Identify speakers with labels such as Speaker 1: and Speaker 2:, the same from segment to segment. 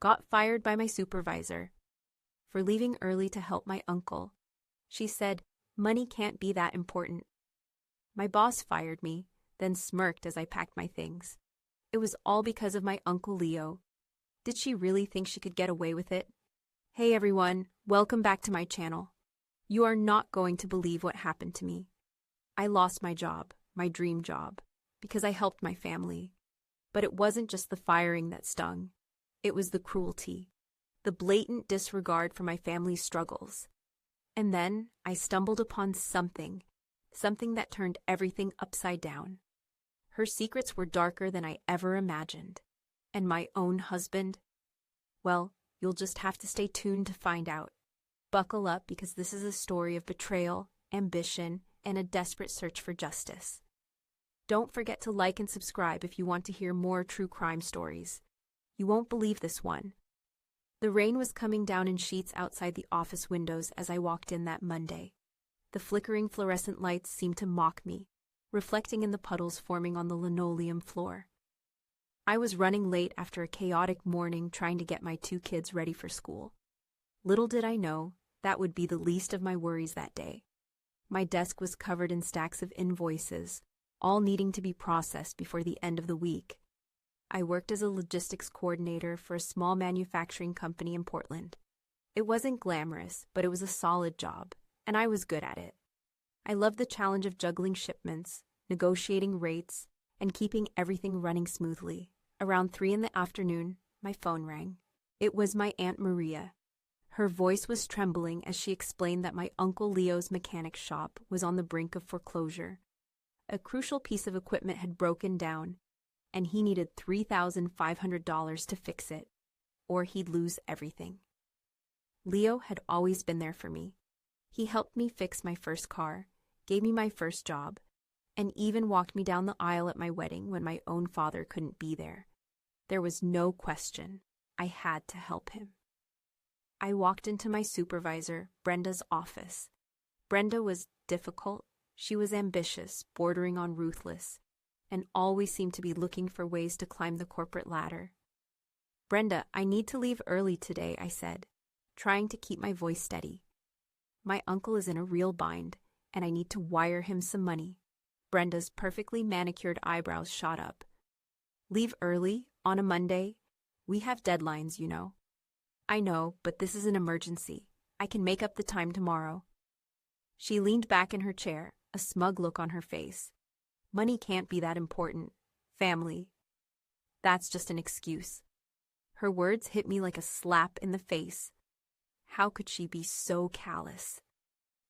Speaker 1: Got fired by my supervisor for leaving early to help my uncle. She said, money can't be that important. My boss fired me, then smirked as I packed my things. It was all because of my Uncle Leo. Did she really think she could get away with it? Hey everyone, welcome back to my channel. You are not going to believe what happened to me. I lost my job, my dream job, because I helped my family. But it wasn't just the firing that stung. It was the cruelty, the blatant disregard for my family's struggles. And then I stumbled upon something that turned everything upside down. Her secrets were darker than I ever imagined. And my own husband? Well, you'll just have to stay tuned to find out. Buckle up because this is a story of betrayal, ambition, and a desperate search for justice. Don't forget to like and subscribe if you want to hear more true crime stories. You won't believe this one. The rain was coming down in sheets outside the office windows as I walked in that Monday. The flickering fluorescent lights seemed to mock me, reflecting in the puddles forming on the linoleum floor. I was running late after a chaotic morning trying to get my 2 kids ready for school. Little did I know that would be the least of my worries that day. My desk was covered in stacks of invoices, all needing to be processed before the end of the week. I worked as a logistics coordinator for a small manufacturing company in Portland. It wasn't glamorous, but it was a solid job, and I was good at it. I loved the challenge of juggling shipments, negotiating rates, and keeping everything running smoothly. Around 3 in the afternoon, my phone rang. It was my Aunt Maria. Her voice was trembling as she explained that my Uncle Leo's mechanic shop was on the brink of foreclosure. A crucial piece of equipment had broken down, and he needed $3,500 to fix it, or he'd lose everything. Leo had always been there for me. He helped me fix my first car, gave me my first job, and even walked me down the aisle at my wedding when my own father couldn't be there. There was no question. I had to help him. I walked into my supervisor, Brenda's office. Brenda was difficult. She was ambitious, bordering on ruthless, and always seemed to be looking for ways to climb the corporate ladder. Brenda, I need to leave early today, I said, trying to keep my voice steady. My uncle is in a real bind, and I need to wire him some money. Brenda's perfectly manicured eyebrows shot up. Leave early? On a Monday? We have deadlines, you know. I know, but this is an emergency. I can make up the time tomorrow. She leaned back in her chair, a smug look on her face. Money can't be that important. Family. That's just an excuse. Her words hit me like a slap in the face. How could she be so callous?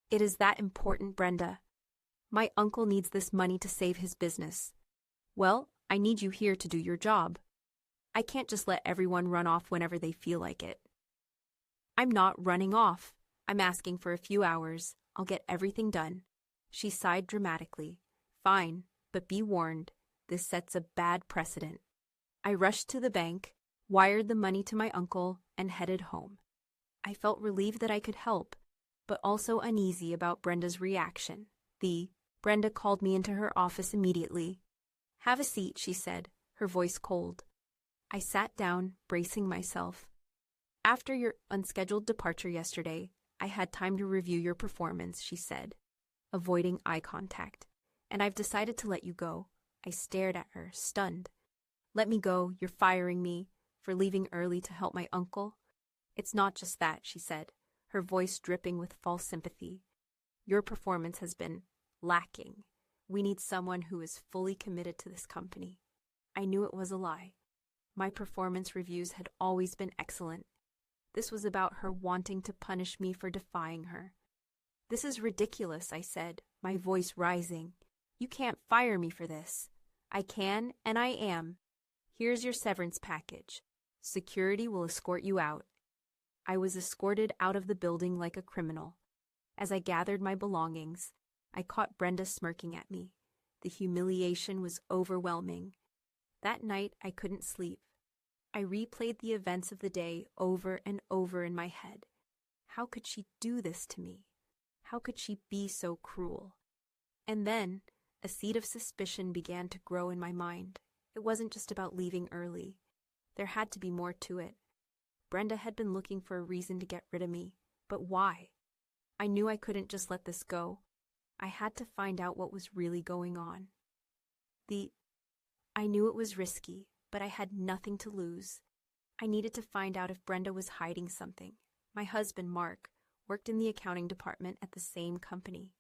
Speaker 1: It is that important, Brenda. My uncle needs this money to save his business. Well, I need you here to do your job. I can't just let everyone run off whenever they feel like it. I'm not running off. I'm asking for a few hours. I'll get everything done. She sighed dramatically. Fine, but be warned, this sets a bad precedent. I rushed to the bank, wired the money to my uncle, and headed home. I felt relieved that I could help, but also uneasy about Brenda's reaction. Brenda called me into her office immediately. Have a seat, she said, her voice cold. I sat down, bracing myself. After your unscheduled departure yesterday, I had time to review your performance, she said, avoiding eye contact. And I've decided to let you go. I stared at her, stunned. Let me go, you're firing me for leaving early to help my uncle? It's not just that, she said, her voice dripping with false sympathy. Your performance has been lacking. We need someone who is fully committed to this company. I knew it was a lie. My performance reviews had always been excellent. This was about her wanting to punish me for defying her. This is ridiculous, I said, my voice rising. You can't fire me for this. I can, and I am. Here's your severance package. Security will escort you out. I was escorted out of the building like a criminal. As I gathered my belongings, I caught Brenda smirking at me. The humiliation was overwhelming. That night, I couldn't sleep. I replayed the events of the day over and over in my head. How could she do this to me? How could she be so cruel? And then, a seed of suspicion began to grow in my mind. It wasn't just about leaving early. There had to be more to it. Brenda had been looking for a reason to get rid of me, but why? I knew I couldn't just let this go. I had to find out what was really going on. I knew it was risky, but I had nothing to lose. I needed to find out if Brenda was hiding something. My husband, Mark, worked in the accounting department at the same company.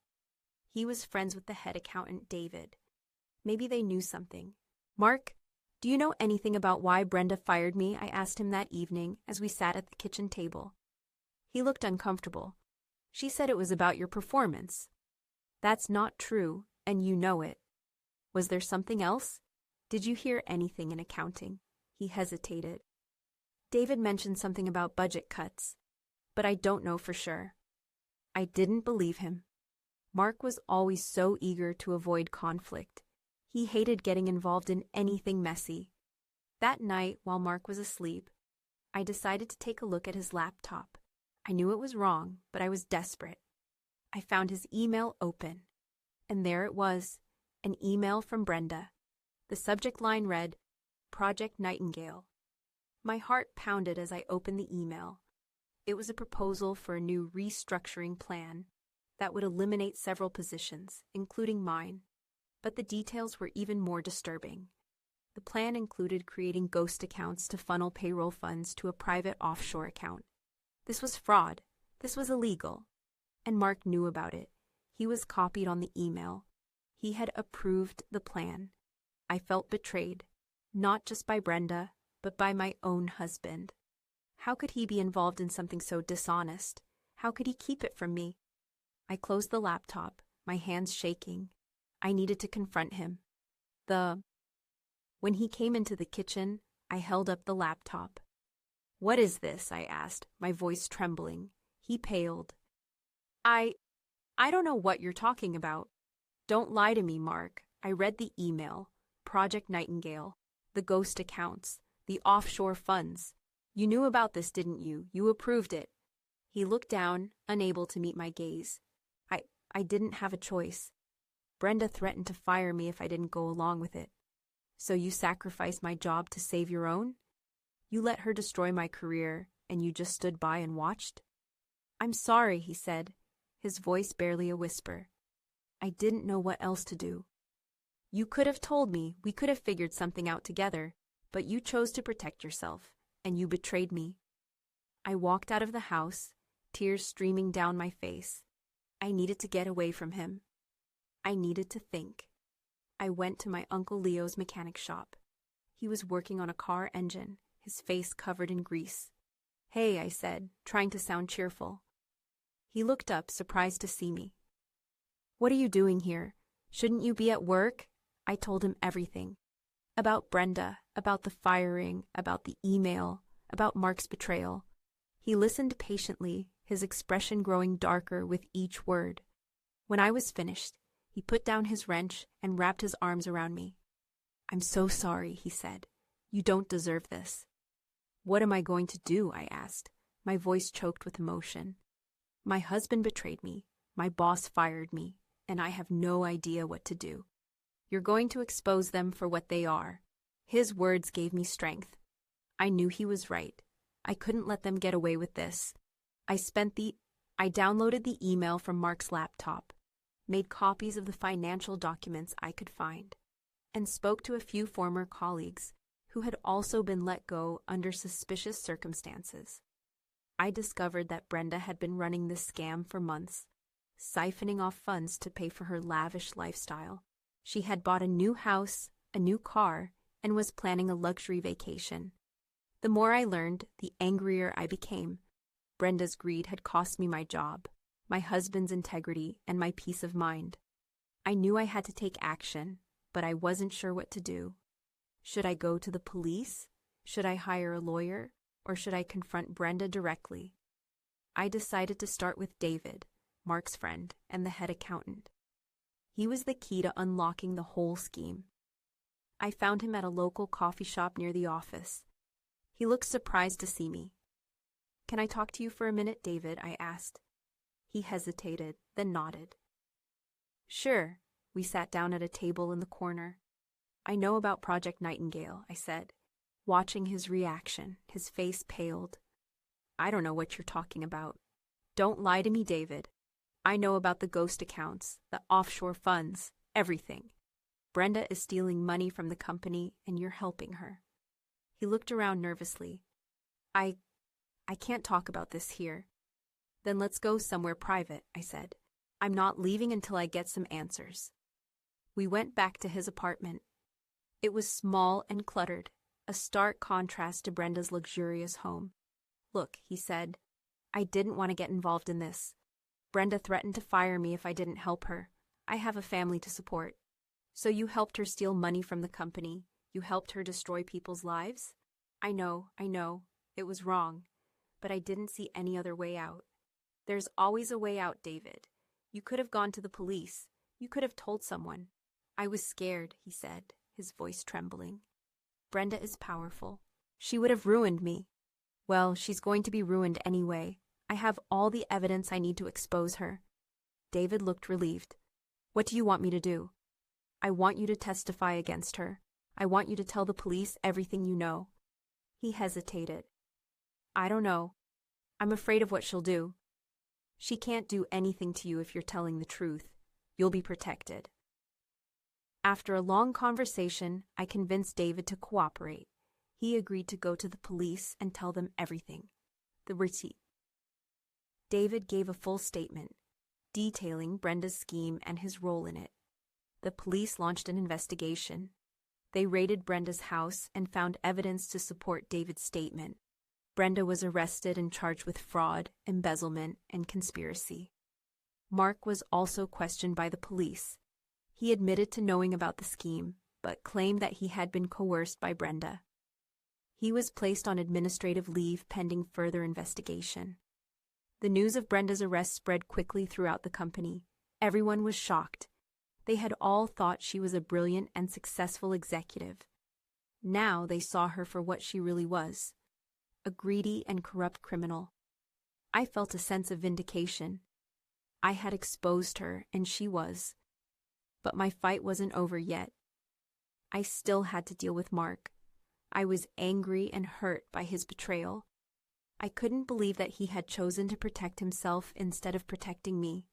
Speaker 1: He was friends with the head accountant, David. Maybe they knew something. "Mark, do you know anything about why Brenda fired me?" I asked him that evening as we sat at the kitchen table. He looked uncomfortable. "She said it was about your performance." "That's not true, and you know it." "Was there something else? Did you hear anything in accounting?" He hesitated. "David mentioned something about budget cuts, but I don't know for sure." I didn't believe him. Mark was always so eager to avoid conflict. He hated getting involved in anything messy. That night, while Mark was asleep, I decided to take a look at his laptop. I knew it was wrong, but I was desperate. I found his email open, and there it was, an email from Brenda. The subject line read, "Project Nightingale." My heart pounded as I opened the email. It was a proposal for a new restructuring plan that would eliminate several positions, including mine. But the details were even more disturbing. The plan included creating ghost accounts to funnel payroll funds to a private offshore account. This was fraud. This was illegal. And Mark knew about it. He was copied on the email. He had approved the plan. I felt betrayed, not just by Brenda, but by my own husband. How could he be involved in something so dishonest? How could he keep it from me? I closed the laptop, my hands shaking. I needed to confront him. When he came into the kitchen, I held up the laptop. "What is this?" I asked, my voice trembling. He paled. I don't know what you're talking about." "Don't lie to me, Mark. I read the email. Project Nightingale, the ghost accounts, the offshore funds. You knew about this, didn't you? You approved it." He looked down, unable to meet my gaze. I didn't have a choice. Brenda threatened to fire me if I didn't go along with it. "So you sacrificed my job to save your own? You let her destroy my career, and you just stood by and watched?" "I'm sorry," he said, his voice barely a whisper. "I didn't know what else to do." "You could have told me. We could have figured something out together, but you chose to protect yourself, and you betrayed me." I walked out of the house, tears streaming down my face. I needed to get away from him. I needed to think. I went to my Uncle Leo's mechanic shop. He was working on a car engine, his face covered in grease. "Hey," I said, trying to sound cheerful. He looked up, surprised to see me. "What are you doing here? Shouldn't you be at work?" I told him everything. About Brenda, about the firing, about the email, about Mark's betrayal. He listened patiently, his expression growing darker with each word. When I was finished, he put down his wrench and wrapped his arms around me. "I'm so sorry," he said. "You don't deserve this." "What am I going to do?" I asked, my voice choked with emotion. "My husband betrayed me, my boss fired me, and I have no idea what to do." "You're going to expose them for what they are." His words gave me strength. I knew he was right. I couldn't let them get away with this. I downloaded the email from Mark's laptop, made copies of the financial documents I could find, and spoke to a few former colleagues who had also been let go under suspicious circumstances. I discovered that Brenda had been running this scam for months, siphoning off funds to pay for her lavish lifestyle. She had bought a new house, a new car, and was planning a luxury vacation. The more I learned, the angrier I became. Brenda's greed had cost me my job, my husband's integrity, and my peace of mind. I knew I had to take action, but I wasn't sure what to do. Should I go to the police? Should I hire a lawyer? Or should I confront Brenda directly? I decided to start with David, Mark's friend, and the head accountant. He was the key to unlocking the whole scheme. I found him at a local coffee shop near the office. He looked surprised to see me. "Can I talk to you for a minute, David?" I asked. He hesitated, then nodded. "Sure." We sat down at a table in the corner. "I know about Project Nightingale," I said. Watching his reaction, his face paled. I don't know what you're talking about. Don't lie to me, David. I know about the ghost accounts, the offshore funds, everything. Brenda is stealing money from the company and you're helping her. He looked around nervously. I can't talk about this here. Then let's go somewhere private, I said. I'm not leaving until I get some answers. We went back to his apartment. It was small and cluttered, a stark contrast to Brenda's luxurious home. Look, he said, I didn't want to get involved in this. Brenda threatened to fire me if I didn't help her. I have a family to support. So you helped her steal money from the company. You helped her destroy people's lives? I know. It was wrong. But I didn't see any other way out. There's always a way out, David. You could have gone to the police. You could have told someone. I was scared, he said, his voice trembling. Brenda is powerful. She would have ruined me. Well, she's going to be ruined anyway. I have all the evidence I need to expose her. David looked relieved. What do you want me to do? I want you to testify against her. I want you to tell the police everything you know. He hesitated. I don't know. I'm afraid of what she'll do. She can't do anything to you if you're telling the truth. You'll be protected. After a long conversation, I convinced David to cooperate. He agreed to go to the police and tell them everything. The receipt. David gave a full statement, detailing Brenda's scheme and his role in it. The police launched an investigation. They raided Brenda's house and found evidence to support David's statement. Brenda was arrested and charged with fraud, embezzlement, and conspiracy. Mark was also questioned by the police. He admitted to knowing about the scheme, but claimed that he had been coerced by Brenda. He was placed on administrative leave pending further investigation. The news of Brenda's arrest spread quickly throughout the company. Everyone was shocked. They had all thought she was a brilliant and successful executive. Now they saw her for what she really was, a greedy and corrupt criminal. I felt a sense of vindication. I had exposed her, and she was. But my fight wasn't over yet. I still had to deal with Mark. I was angry and hurt by his betrayal. I couldn't believe that he had chosen to protect himself instead of protecting me.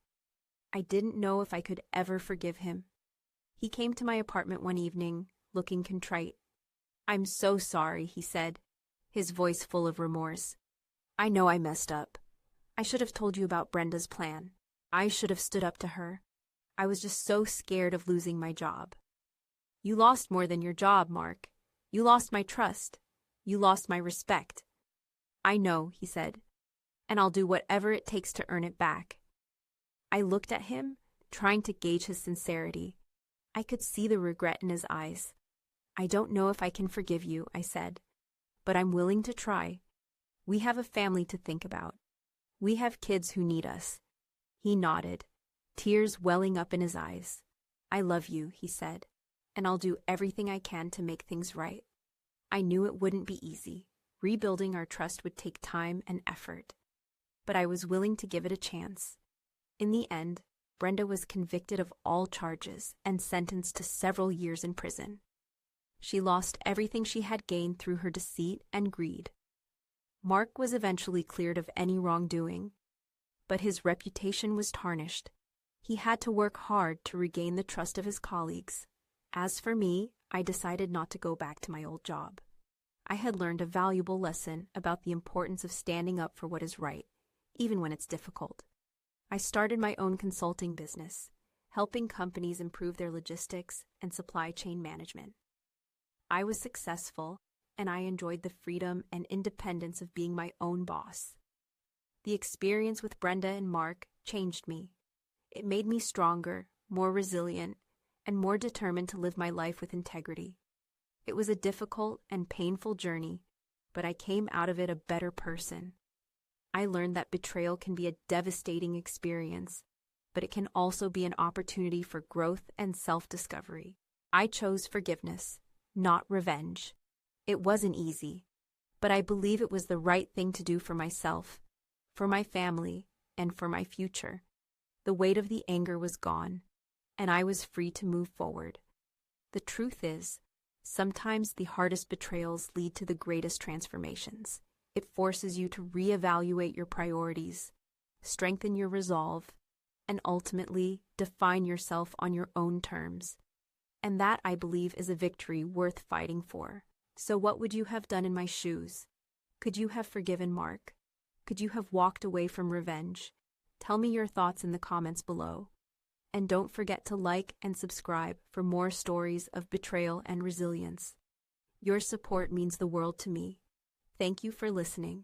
Speaker 1: I didn't know if I could ever forgive him. He came to my apartment one evening, looking contrite. I'm so sorry, he said, his voice full of remorse. I know I messed up. I should have told you about Brenda's plan. I should have stood up to her. I was just so scared of losing my job. You lost more than your job, Mark. You lost my trust. You lost my respect. I know, he said, and I'll do whatever it takes to earn it back. I looked at him, trying to gauge his sincerity. I could see the regret in his eyes. I don't know if I can forgive you, I said, but I'm willing to try. We have a family to think about. We have kids who need us. He nodded, tears welling up in his eyes. I love you, he said, and I'll do everything I can to make things right. I knew it wouldn't be easy. Rebuilding our trust would take time and effort, but I was willing to give it a chance. In the end, Brenda was convicted of all charges and sentenced to several years in prison. She lost everything she had gained through her deceit and greed. Mark was eventually cleared of any wrongdoing, but his reputation was tarnished. He had to work hard to regain the trust of his colleagues. As for me, I decided not to go back to my old job. I had learned a valuable lesson about the importance of standing up for what is right, even when it's difficult. I started my own consulting business, helping companies improve their logistics and supply chain management. I was successful, and I enjoyed the freedom and independence of being my own boss. The experience with Brenda and Mark changed me. It made me stronger, more resilient, and more determined to live my life with integrity. It was a difficult and painful journey, but I came out of it a better person. I learned that betrayal can be a devastating experience, but it can also be an opportunity for growth and self-discovery. I chose forgiveness, not revenge. It wasn't easy, but I believe it was the right thing to do for myself, for my family, and for my future. The weight of the anger was gone, and I was free to move forward. The truth is, sometimes the hardest betrayals lead to the greatest transformations. It forces you to reevaluate your priorities, strengthen your resolve, and ultimately define yourself on your own terms. And that, I believe, is a victory worth fighting for. So what would you have done in my shoes? Could you have forgiven Mark? Could you have walked away from revenge? Tell me your thoughts in the comments below. And don't forget to like and subscribe for more stories of betrayal and resilience. Your support means the world to me. Thank you for listening.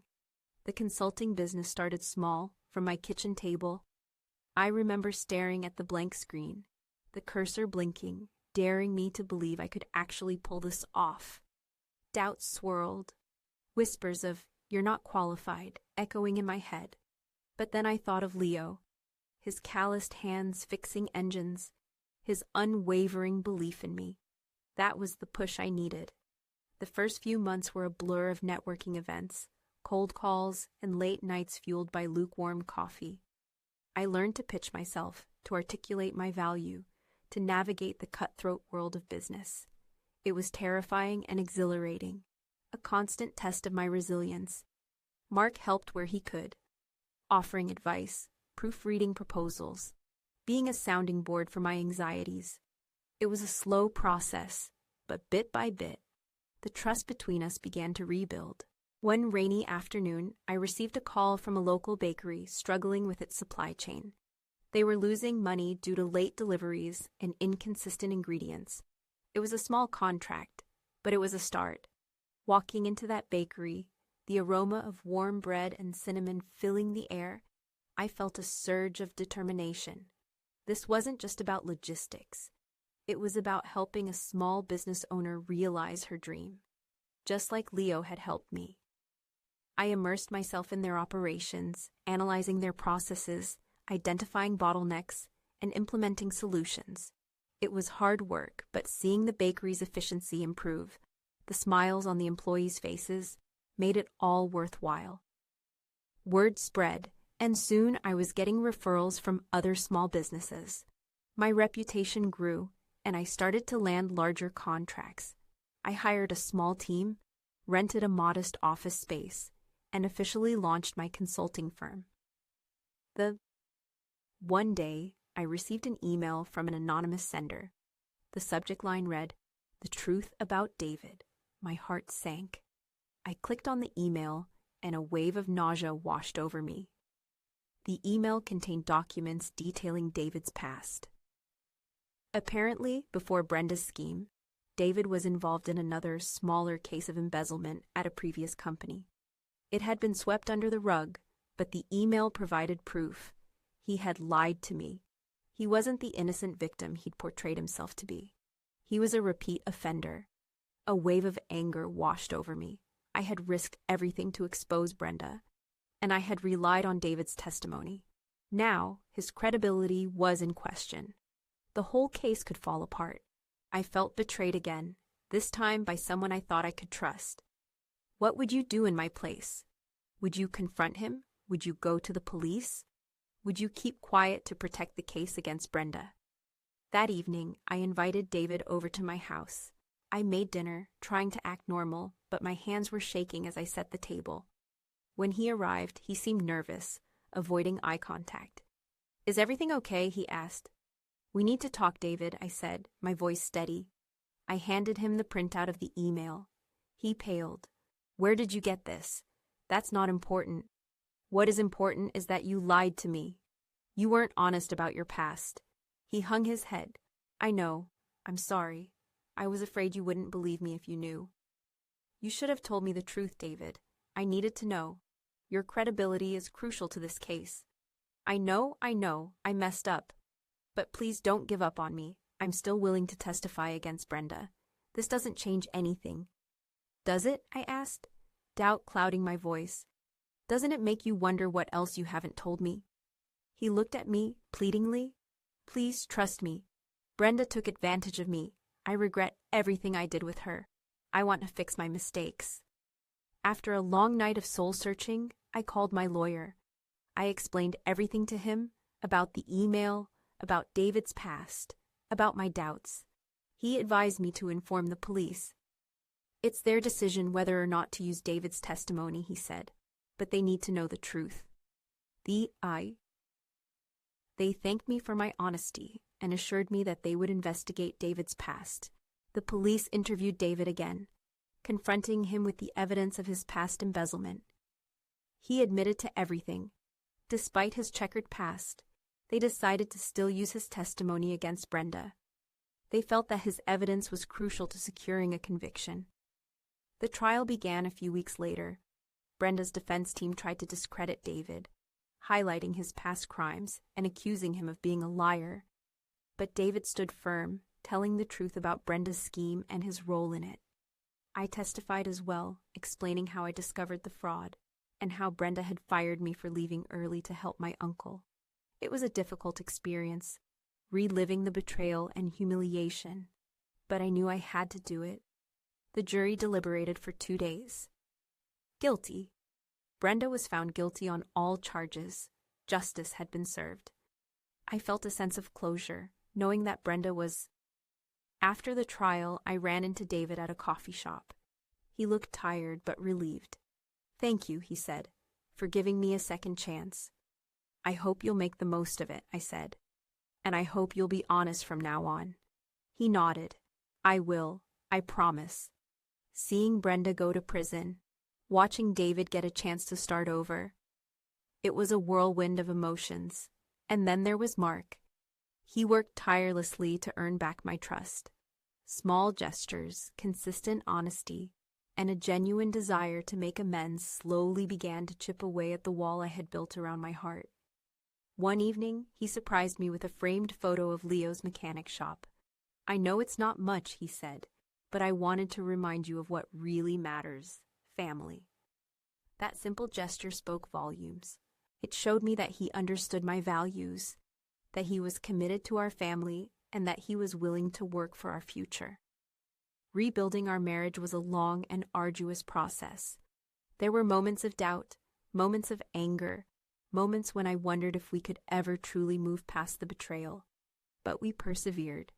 Speaker 1: The consulting business started small, from my kitchen table. I remember staring at the blank screen, the cursor blinking, daring me to believe I could actually pull this off. Doubts swirled, whispers of, "You're not qualified," echoing in my head. But then I thought of Leo, his calloused hands fixing engines, his unwavering belief in me. That was the push I needed. The first few months were a blur of networking events, cold calls, and late nights fueled by lukewarm coffee. I learned to pitch myself, to articulate my value, to navigate the cutthroat world of business. It was terrifying and exhilarating, a constant test of my resilience. Mark helped where he could, offering advice, proofreading proposals, being a sounding board for my anxieties. It was a slow process, but bit by bit, the trust between us began to rebuild. One rainy afternoon, I received a call from a local bakery struggling with its supply chain. They were losing money due to late deliveries and inconsistent ingredients. It was a small contract, but it was a start. Walking into that bakery, the aroma of warm bread and cinnamon filling the air, I felt a surge of determination. This wasn't just about logistics. It was about helping a small business owner realize her dream, just like Leo had helped me. I immersed myself in their operations, analyzing their processes, identifying bottlenecks, and implementing solutions. It was hard work, but seeing the bakery's efficiency improve, the smiles on the employees' faces, made it all worthwhile. Word spread, and soon I was getting referrals from other small businesses. My reputation grew, and I started to land larger contracts. I hired a small team, rented a modest office space, and officially launched my consulting firm. One day, I received an email from an anonymous sender. The subject line read, "The truth about David." My heart sank. I clicked on the email, and a wave of nausea washed over me. The email contained documents detailing David's past. Apparently, before Brenda's scheme, David was involved in another, smaller case of embezzlement at a previous company. It had been swept under the rug, but the email provided proof. He had lied to me. He wasn't the innocent victim he'd portrayed himself to be. He was a repeat offender. A wave of anger washed over me. I had risked everything to expose Brenda, and I had relied on David's testimony. Now, his credibility was in question. The whole case could fall apart. I felt betrayed again, this time by someone I thought I could trust. What would you do in my place? Would you confront him? Would you go to the police? Would you keep quiet to protect the case against Brenda? That evening, I invited David over to my house. I made dinner, trying to act normal, but my hands were shaking as I set the table. When he arrived, he seemed nervous, avoiding eye contact. "Is everything okay?" he asked. "We need to talk, David," I said, my voice steady. I handed him the printout of the email. He paled. "Where did you get this? That's not important. What is important is that you lied to me. You weren't honest about your past." He hung his head. "I know. I'm sorry. I was afraid you wouldn't believe me if you knew." "You should have told me the truth, David. I needed to know. Your credibility is crucial to this case." I know, I messed up. But please don't give up on me. I'm still willing to testify against Brenda. This doesn't change anything." "Does it?" I asked, doubt clouding my voice. "Doesn't it make you wonder what else you haven't told me?" He looked at me, pleadingly. "Please trust me. Brenda took advantage of me. I regret everything I did with her. I want to fix my mistakes." After a long night of soul-searching, I called my lawyer. I explained everything to him, about the email, about David's past, about my doubts. He advised me to inform the police. It's their decision whether or not to use David's testimony, he said, but they need to know the truth. They thanked me for my honesty and assured me that they would investigate David's past. The police interviewed David again, confronting him with the evidence of his past embezzlement. He admitted to everything. Despite his checkered past, they decided to still use his testimony against Brenda. They felt that his evidence was crucial to securing a conviction. The trial began a few weeks later. Brenda's defense team tried to discredit David, highlighting his past crimes and accusing him of being a liar. But David stood firm, telling the truth about Brenda's scheme and his role in it. I testified as well, explaining how I discovered the fraud and how Brenda had fired me for leaving early to help my uncle. It was a difficult experience, reliving the betrayal and humiliation, but I knew I had to do it. The jury deliberated for 2 days. Guilty. Brenda was found guilty on all charges. Justice had been served. I felt a sense of closure, knowing that Brenda was... After the trial, I ran into David at a coffee shop. He looked tired but relieved. "Thank you," he said, "for giving me a second chance. I hope you'll make the most of it," I said. "And I hope you'll be honest from now on." He nodded. "I will. I promise." Seeing Brenda go to prison, watching David get a chance to start over. It was a whirlwind of emotions. And then there was Mark. He worked tirelessly to earn back my trust. Small gestures, consistent honesty, and a genuine desire to make amends slowly began to chip away at the wall I had built around my heart. One evening, he surprised me with a framed photo of Leo's mechanic shop. "I know it's not much," he said, "but I wanted to remind you of what really matters: family." That simple gesture spoke volumes. It showed me that he understood my values, that he was committed to our family, and that he was willing to work for our future. Rebuilding our marriage was a long and arduous process. There were moments of doubt, moments of anger, moments when I wondered if we could ever truly move past the betrayal. But we persevered.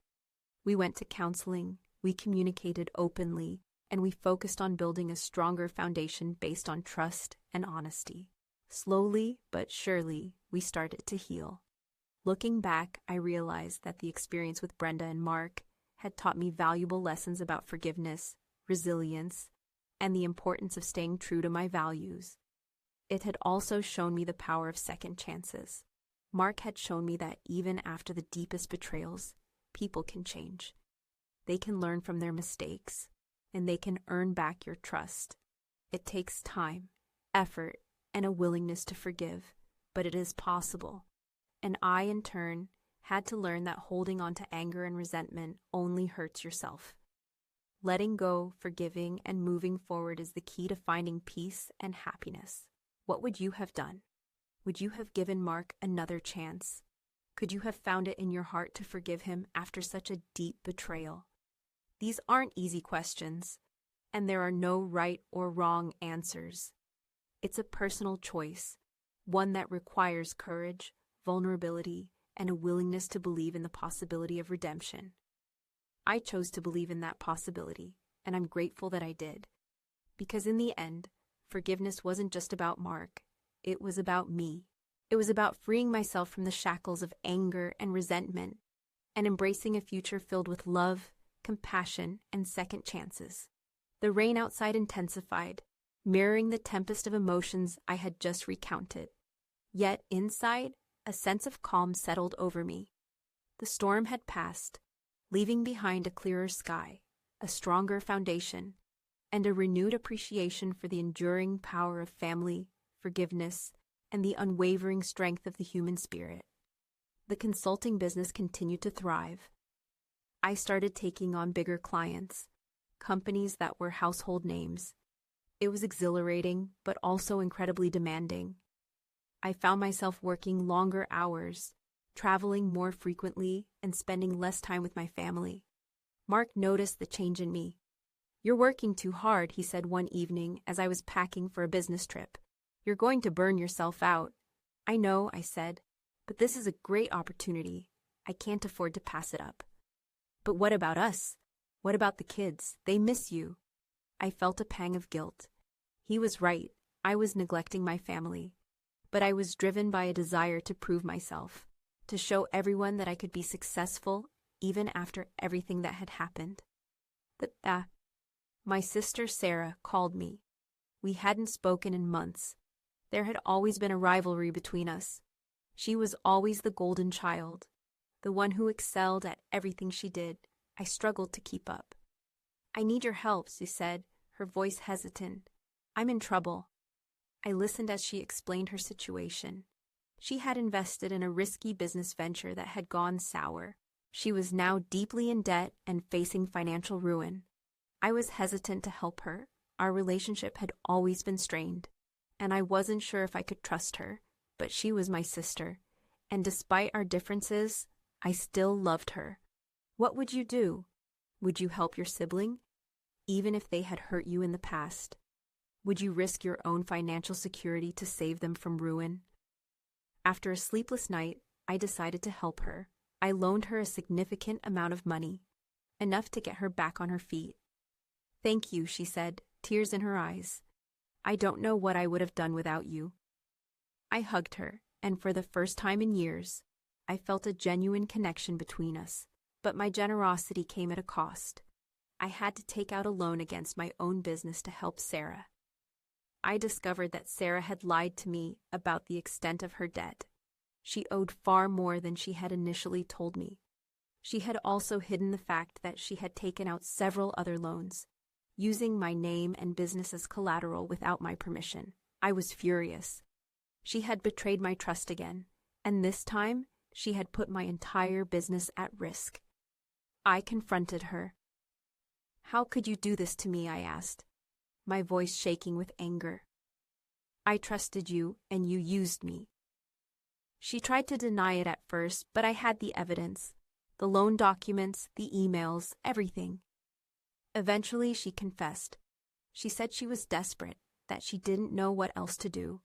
Speaker 1: We went to counseling, we communicated openly, and we focused on building a stronger foundation based on trust and honesty. Slowly but surely, we started to heal. Looking back, I realized that the experience with Brenda and Mark had taught me valuable lessons about forgiveness, resilience, and the importance of staying true to my values. It had also shown me the power of second chances. Mark had shown me that even after the deepest betrayals, people can change. They can learn from their mistakes, and they can earn back your trust. It takes time, effort, and a willingness to forgive, but it is possible. And I, in turn, had to learn that holding on to anger and resentment only hurts yourself. Letting go, forgiving, and moving forward is the key to finding peace and happiness. What would you have done? Would you have given Mark another chance? Could you have found it in your heart to forgive him after such a deep betrayal? These aren't easy questions, and there are no right or wrong answers. It's a personal choice, one that requires courage, vulnerability, and a willingness to believe in the possibility of redemption. I chose to believe in that possibility, and I'm grateful that I did. Because in the end, forgiveness wasn't just about Mark, it was about me. It was about freeing myself from the shackles of anger and resentment, and embracing a future filled with love, compassion, and second chances. The rain outside intensified, mirroring the tempest of emotions I had just recounted. Yet inside, a sense of calm settled over me. The storm had passed, leaving behind a clearer sky, a stronger foundation, and a renewed appreciation for the enduring power of family, forgiveness, and the unwavering strength of the human spirit. The consulting business continued to thrive. I started taking on bigger clients, companies that were household names. It was exhilarating, but also incredibly demanding. I found myself working longer hours, traveling more frequently, and spending less time with my family. Mark noticed the change in me. "You're working too hard," he said one evening as I was packing for a business trip. "You're going to burn yourself out." "I know," I said, "but this is a great opportunity. I can't afford to pass it up." "But what about us? What about the kids? They miss you." I felt a pang of guilt. He was right, I was neglecting my family. But I was driven by a desire to prove myself, to show everyone that I could be successful even after everything that had happened. My sister Sarah called me. We hadn't spoken in months. There had always been a rivalry between us. She was always the golden child, the one who excelled at everything she did. I struggled to keep up. "I need your help," she said, her voice hesitant. "I'm in trouble." I listened as she explained her situation. She had invested in a risky business venture that had gone sour. She was now deeply in debt and facing financial ruin. I was hesitant to help her. Our relationship had always been strained, and I wasn't sure if I could trust her, but she was my sister, and despite our differences, I still loved her. What would you do? Would you help your sibling, even if they had hurt you in the past? Would you risk your own financial security to save them from ruin? After a sleepless night, I decided to help her. I loaned her a significant amount of money, enough to get her back on her feet. "Thank you," she said, tears in her eyes. "I don't know what I would have done without you." I hugged her, and for the first time in years, I felt a genuine connection between us. But my generosity came at a cost. I had to take out a loan against my own business to help Sarah. I discovered that Sarah had lied to me about the extent of her debt. She owed far more than she had initially told me. She had also hidden the fact that she had taken out several other loans, using my name and business as collateral without my permission. I was furious. She had betrayed my trust again, and this time she had put my entire business at risk. I confronted her. "How could you do this to me?" I asked, my voice shaking with anger. "I trusted you, and you used me." She tried to deny it at first, but I had the evidence, the loan documents, the emails, everything. Eventually, she confessed. She said she was desperate, that she didn't know what else to do.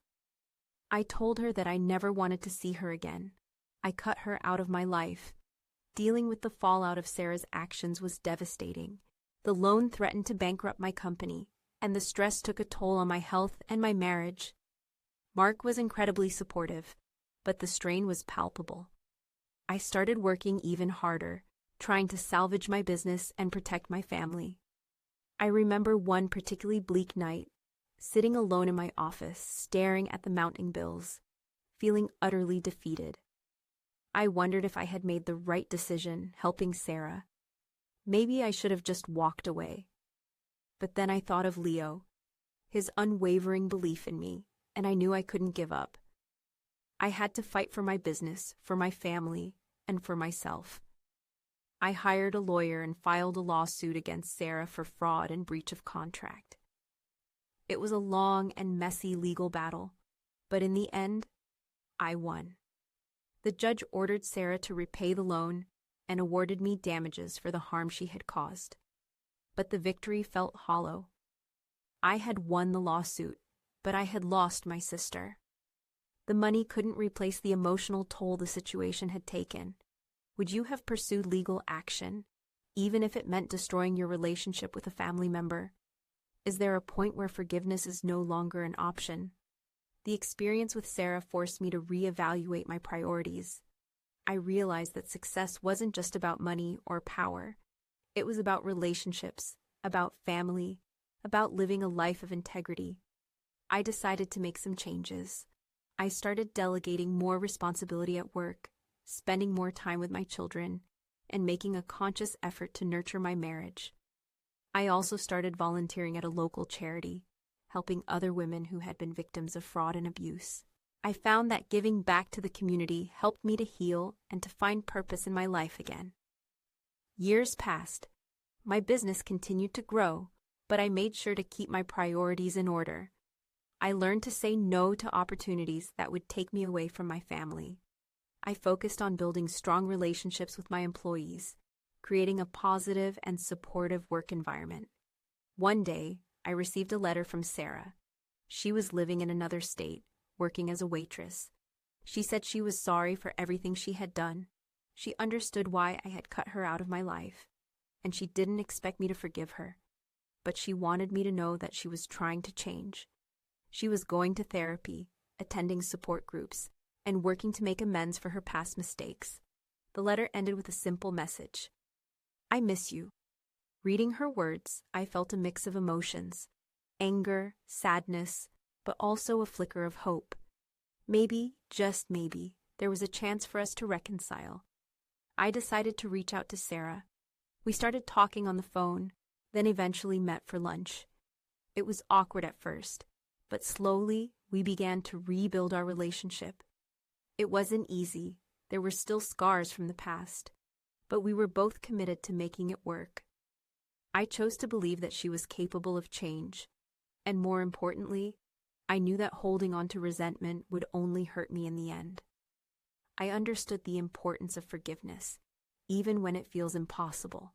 Speaker 1: I told her that I never wanted to see her again. I cut her out of my life. Dealing with the fallout of Sarah's actions was devastating. The loan threatened to bankrupt my company, and the stress took a toll on my health and my marriage. Mark was incredibly supportive, but the strain was palpable. I started working even harder, trying to salvage my business and protect my family. I remember one particularly bleak night, sitting alone in my office, staring at the mounting bills, feeling utterly defeated. I wondered if I had made the right decision helping Sarah. Maybe I should have just walked away. But then I thought of Leo, his unwavering belief in me, and I knew I couldn't give up. I had to fight for my business, for my family, and for myself. I hired a lawyer and filed a lawsuit against Sarah for fraud and breach of contract. It was a long and messy legal battle, but in the end, I won. The judge ordered Sarah to repay the loan and awarded me damages for the harm she had caused. But the victory felt hollow. I had won the lawsuit, but I had lost my sister. The money couldn't replace the emotional toll the situation had taken. Would you have pursued legal action, even if it meant destroying your relationship with a family member? Is there a point where forgiveness is no longer an option? The experience with Sarah forced me to reevaluate my priorities. I realized that success wasn't just about money or power. It was about relationships, about family, about living a life of integrity. I decided to make some changes. I started delegating more responsibility at work, spending more time with my children, and making a conscious effort to nurture my marriage. I also started volunteering at a local charity, helping other women who had been victims of fraud and abuse. I found that giving back to the community helped me to heal and to find purpose in my life again. Years passed. My business continued to grow, but I made sure to keep my priorities in order. I learned to say no to opportunities that would take me away from my family. I focused on building strong relationships with my employees, creating a positive and supportive work environment. One day, I received a letter from Sarah. She was living in another state, working as a waitress. She said she was sorry for everything she had done. She understood why I had cut her out of my life, and she didn't expect me to forgive her. but she wanted me to know that she was trying to change. She was going to therapy, attending support groups, and working to make amends for her past mistakes. The letter ended with a simple message: I miss you. Reading her words, I felt a mix of emotions: anger, sadness, but also a flicker of hope. Maybe, just maybe, there was a chance for us to reconcile. I decided to reach out to Sarah. We started talking on the phone, then eventually met for lunch. It was awkward at first, but slowly we began to rebuild our relationship. It wasn't easy. There were still scars from the past, but we were both committed to making it work. I chose to believe that she was capable of change, and more importantly, I knew that holding on to resentment would only hurt me in the end. I understood the importance of forgiveness, even when it feels impossible,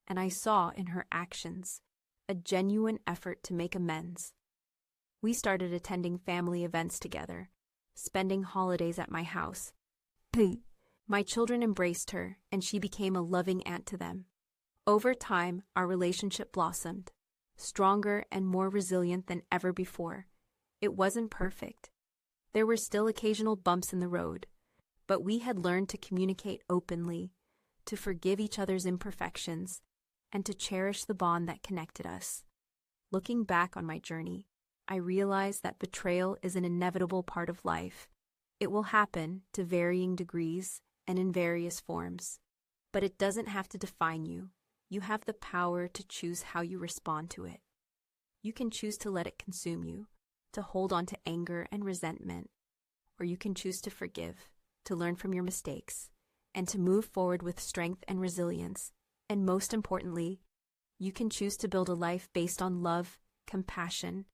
Speaker 1: and I saw in her actions a genuine effort to make amends. We started attending family events together, spending holidays at my house. My children embraced her, and she became a loving aunt to them. Over time, our relationship blossomed, stronger and more resilient than ever before. It wasn't perfect. There were still occasional bumps in the road, but we had learned to communicate openly, to forgive each other's imperfections, and to cherish the bond that connected us. Looking back on my journey, I realized that betrayal is an inevitable part of life. It will happen to varying degrees and in various forms, but it doesn't have to define you. You have the power to choose how you respond to it. You can choose to let it consume you, to hold on to anger and resentment, or you can choose to forgive, to learn from your mistakes, and to move forward with strength and resilience. And most importantly, you can choose to build a life based on love, compassion,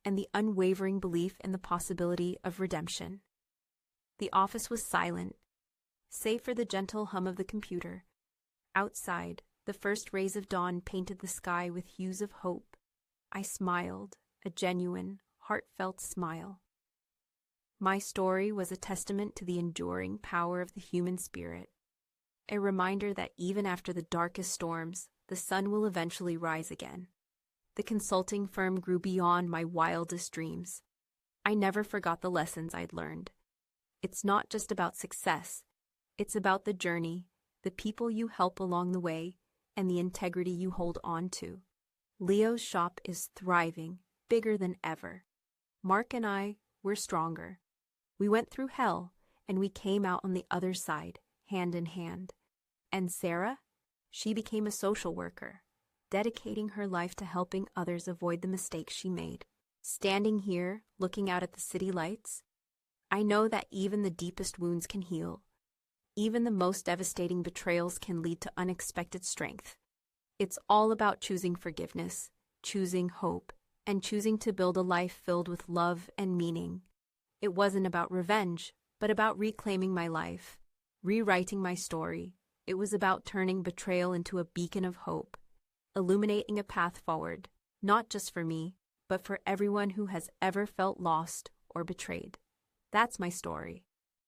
Speaker 1: and the unwavering belief in the possibility of redemption. The office was silent, save for the gentle hum of the computer. Outside, the first rays of dawn painted the sky with hues of hope. I smiled, a genuine, heartfelt smile. My story was a testament to the enduring power of the human spirit, a reminder that even after the darkest storms, the sun will eventually rise again. The consulting firm grew beyond my wildest dreams. I never forgot the lessons I'd learned. It's not just about success. It's about the journey, the people you help along the way, and the integrity you hold on to. Leo's shop is thriving, bigger than ever. Mark and I were stronger. We went through hell, and we came out on the other side, hand in hand. And Sarah? She became a social worker, dedicating her life to helping others avoid the mistakes she made. Standing here, looking out at the city lights, I know that even the deepest wounds can heal. Even the most devastating betrayals can lead to unexpected strength. It's all about choosing forgiveness, choosing hope, and choosing to build a life filled with love and meaning. It wasn't about revenge, but about reclaiming my life, rewriting my story. It was about turning betrayal into a beacon of hope, illuminating a path forward, not just for me, but for everyone who has ever felt lost or betrayed. That's my story.